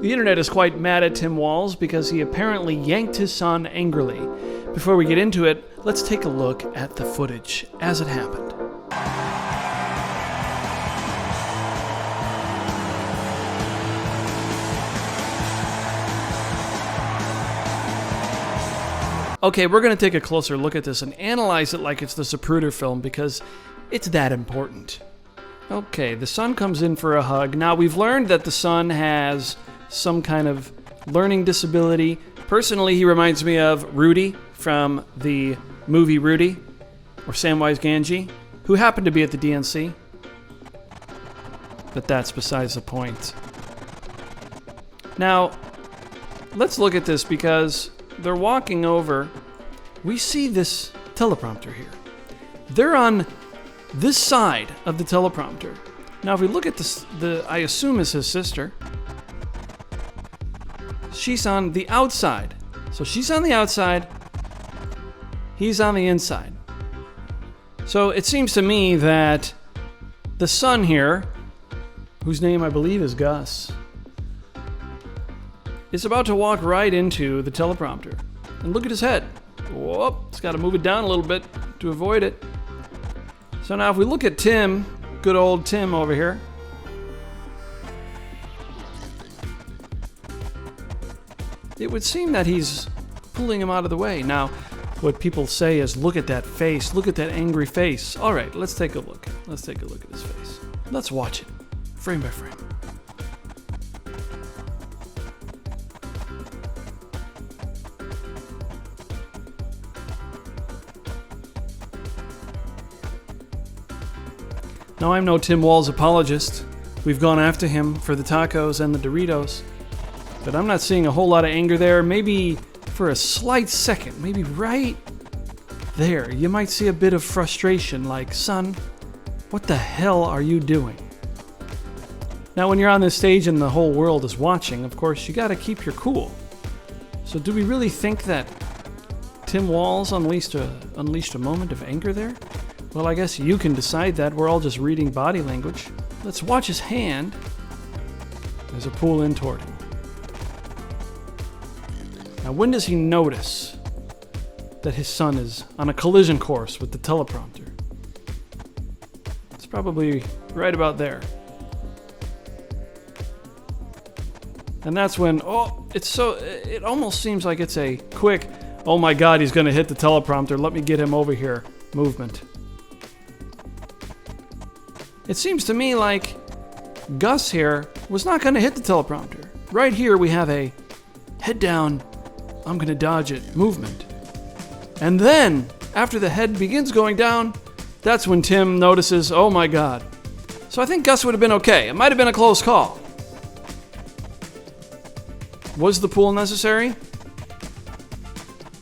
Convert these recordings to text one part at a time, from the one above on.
The internet is quite mad at Tim Walz because he apparently yanked his son angrily. Before we get into it, let's take a look at the footage as it happened. Okay, we're going to take a closer look at this and analyze it like it's the Zapruder film because it's that important. Okay, the son comes in for a hug. Now, we've learned that the son has some kind of learning disability. Personally, he reminds me of Rudy from the movie Rudy, or Samwise Gamgee, who happened to be at the DNC. But that's besides the point. Now, let's look at this because they're walking over. We see this teleprompter here. They're on this side of the teleprompter. Now, if we look at this, I assume is his sister. She's on the outside. So she's on the outside. He's on the inside. So it seems to me that the son here, whose name I believe is Gus, is about to walk right into the teleprompter. And look at his head. Whoop, it's got to move it down a little bit to avoid it. So now if we look at Tim, good old Tim over here. It would seem that he's pulling him out of the way. Now, what people say is, look at that face, look at that angry face. All right, let's take a look. Let's take a look at his face. Let's watch it, frame by frame. Now, I'm no Tim Walz apologist. We've gone after him for the tacos and the Doritos. But I'm not seeing a whole lot of anger there. Maybe for a slight second, maybe right there, you might see a bit of frustration like, son, what the hell are you doing? Now, when you're on this stage and the whole world is watching, of course, you got to keep your cool. So do we really think that Tim Walz unleashed a moment of anger there? Well, I guess you can decide that. We're all just reading body language. Let's watch his hand. There's a pull in toward him. Now, when does he notice that his son is on a collision course with the teleprompter? It's probably right about there. And that's when, it almost seems like it's a quick, oh my God, he's going to hit the teleprompter, let me get him over here movement. It seems to me like Gus here was not going to hit the teleprompter. Right here we have a head down, I'm going to dodge it movement. And then, after the head begins going down, that's when Tim notices, oh my God. So I think Gus would have been okay. It might have been a close call. Was the pull necessary?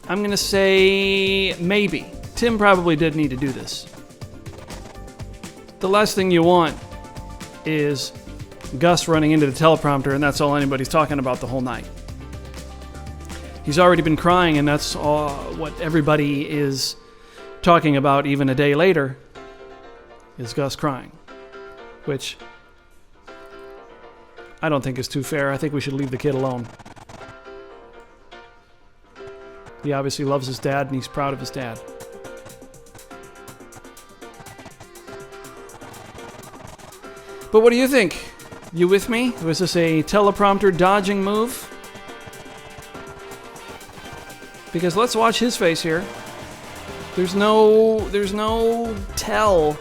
I'm going to say maybe. Tim probably did need to do this. The last thing you want is Gus running into the teleprompter, and that's all anybody's talking about the whole night. He's already been crying, and that's all what everybody is talking about even a day later, is Gus crying. Which I don't think is too fair. I think we should leave the kid alone. He obviously loves his dad, and he's proud of his dad. But what do you think? You with me? Was this a teleprompter dodging move? Because let's watch his face here. There's no tell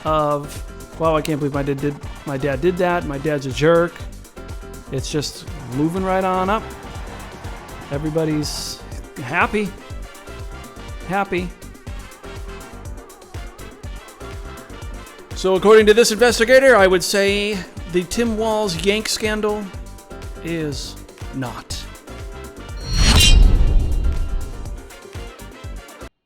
of, wow, I can't believe my dad did that. My dad's a jerk. It's just moving right on up. Everybody's happy. So according to this investigator, I would say the Tim Walz yank scandal is not.